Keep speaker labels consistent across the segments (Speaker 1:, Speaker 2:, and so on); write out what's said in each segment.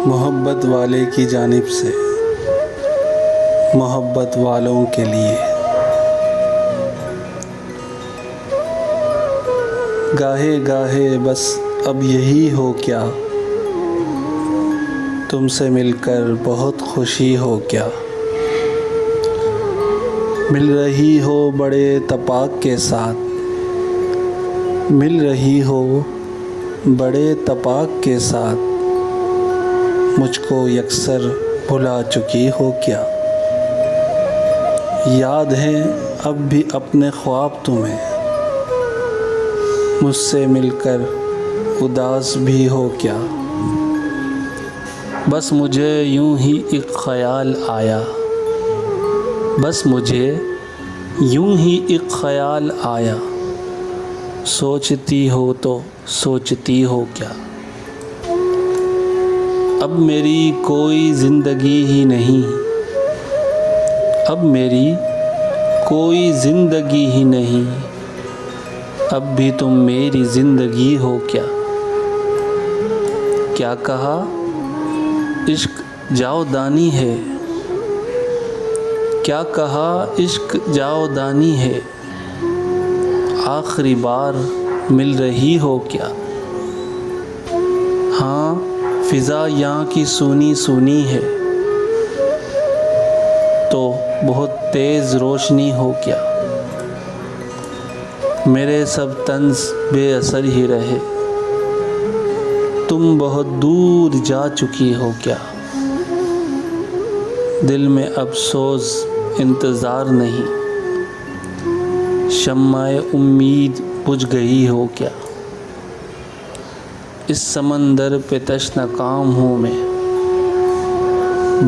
Speaker 1: मोहब्बत वाले की जानिब से मोहब्बत वालों के लिए। गाहे गाहे बस अब यही हो क्या, तुमसे मिलकर बहुत खुशी हो क्या। मिल रही हो बड़े तपाक के साथ, मिल रही हो बड़े तपाक के साथ, मुझको यकसर भुला चुकी हो क्या। याद है अब भी अपने ख्वाब तुम्हें, मुझसे मिलकर उदास भी हो क्या। बस मुझे यूं ही एक ख़याल आया, बस मुझे यूं ही एक ख़याल आया, सोचती हो तो सोचती हो क्या। अब मेरी कोई ज़िंदगी ही नहीं, अब मेरी कोई ज़िंदगी ही नहीं, अब भी तुम मेरी ज़िंदगी हो क्या। क्या कहा इश्क जाओदानी है, क्या कहा इश्क जाओदानी है, आखिरी बार मिल रही हो क्या। हाँ फ़िज़ा यहाँ की सूनी सूनी है, तो बहुत तेज़ रोशनी हो क्या। मेरे सब तंज़ बेअसर ही रहे, तुम बहुत दूर जा चुकी हो क्या। दिल में अफ़सोस इंतज़ार नहीं, शम्माए उम्मीद बुझ गई हो क्या। इस समंदर पे तशनकाम हूँ मैं,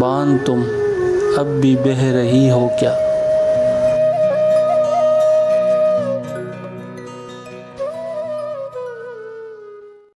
Speaker 1: बान तुम अब भी बह रही हो क्या।